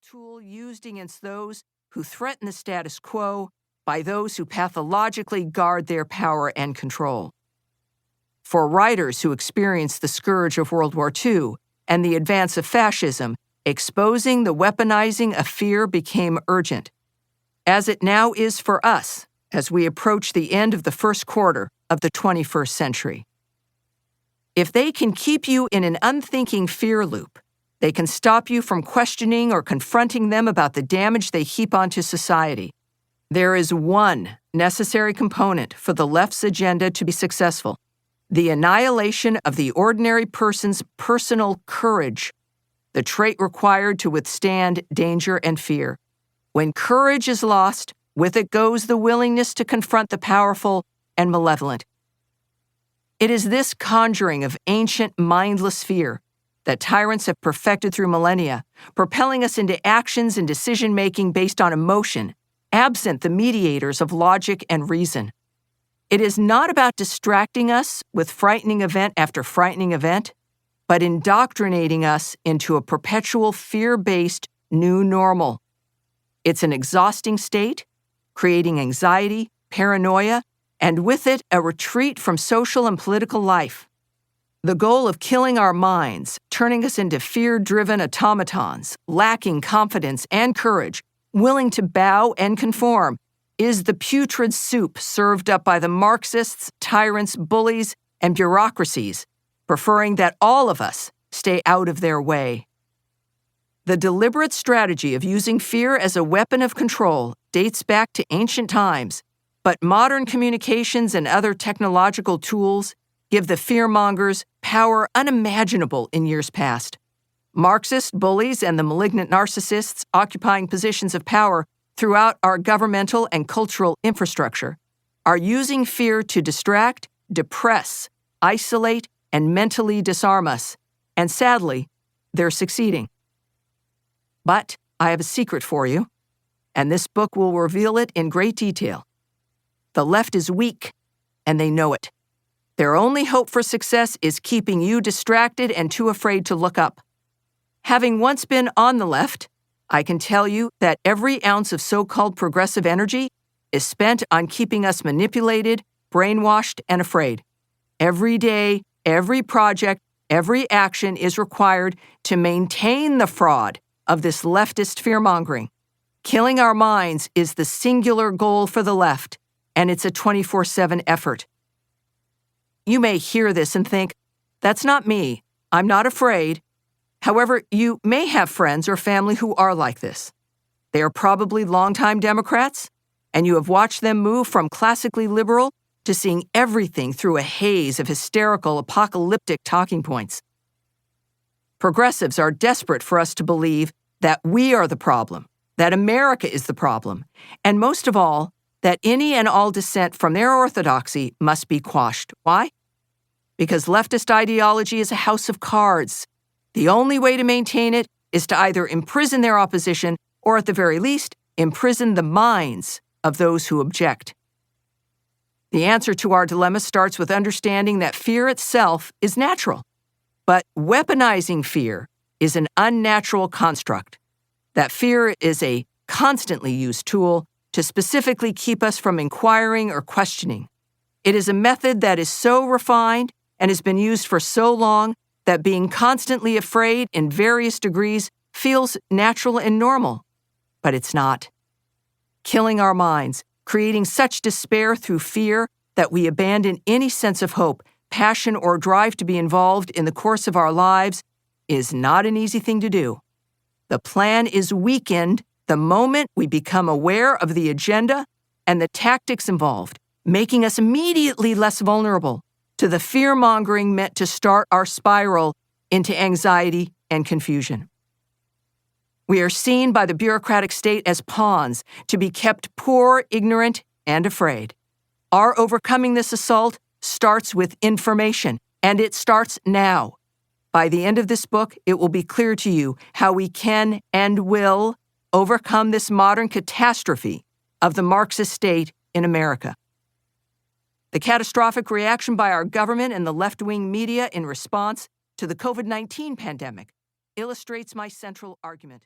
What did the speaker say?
tool used against those who threaten the status quo by those who pathologically guard their power and control. For writers who experienced the scourge of World War II and the advance of fascism, exposing the weaponizing of fear became urgent, as it now is for us as we approach the end of the first quarter of the 21st century. If they can keep you in an unthinking fear loop, they can stop you from questioning or confronting them about the damage they heap onto society. There is one necessary component for the left's agenda to be successful: the annihilation of the ordinary person's personal courage, the trait required to withstand danger and fear. When courage is lost, with it goes the willingness to confront the powerful and malevolent. It is this conjuring of ancient, mindless fear that tyrants have perfected through millennia, propelling us into actions and decision-making based on emotion, absent the mediators of logic and reason. It is not about distracting us with frightening event after frightening event, but indoctrinating us into a perpetual fear-based new normal. It's an exhausting state, creating anxiety, paranoia, and with it, a retreat from social and political life. The goal of killing our minds, turning us into fear-driven automatons, lacking confidence and courage, willing to bow and conform, is the putrid soup served up by the Marxists, tyrants, bullies, and bureaucracies, preferring that all of us stay out of their way. The deliberate strategy of using fear as a weapon of control dates back to ancient times, but modern communications and other technological tools give the fearmongers power unimaginable in years past. Marxist bullies and the malignant narcissists occupying positions of power throughout our governmental and cultural infrastructure are using fear to distract, depress, isolate, and mentally disarm us. And sadly, they're succeeding. But I have a secret for you, and this book will reveal it in great detail. The left is weak, and they know it. Their only hope for success is keeping you distracted and too afraid to look up. Having once been on the left, I can tell you that every ounce of so-called progressive energy is spent on keeping us manipulated, brainwashed, and afraid. Every day, every project, every action is required to maintain the fraud of this leftist fear-mongering. Killing our minds is the singular goal for the left, and it's a 24/7 effort. You may hear this and think, that's not me. I'm not afraid. However, you may have friends or family who are like this. They are probably longtime Democrats, and you have watched them move from classically liberal to seeing everything through a haze of hysterical, apocalyptic talking points. Progressives are desperate for us to believe that we are the problem, that America is the problem, and most of all, that any and all dissent from their orthodoxy must be quashed. Why? Because leftist ideology is a house of cards. The only way to maintain it is to either imprison their opposition or, at the very least, imprison the minds of those who object. The answer to our dilemma starts with understanding that fear itself is natural, but weaponizing fear is an unnatural construct. That fear is a constantly used tool to specifically keep us from inquiring or questioning. It is a method that is so refined and has been used for so long that being constantly afraid in various degrees feels natural and normal. But it's not. Killing our minds, creating such despair through fear that we abandon any sense of hope, passion, or drive to be involved in the course of our lives is not an easy thing to do. The plan is weakened the moment we become aware of the agenda and the tactics involved, making us immediately less vulnerable to the fear-mongering meant to start our spiral into anxiety and confusion. We are seen by the bureaucratic state as pawns to be kept poor, ignorant, and afraid. Our overcoming this assault starts with information, and it starts now. By the end of this book, it will be clear to you how we can and will overcome this modern catastrophe of the Marxist state in America. The catastrophic reaction by our government and the left-wing media in response to the COVID-19 pandemic illustrates my central argument.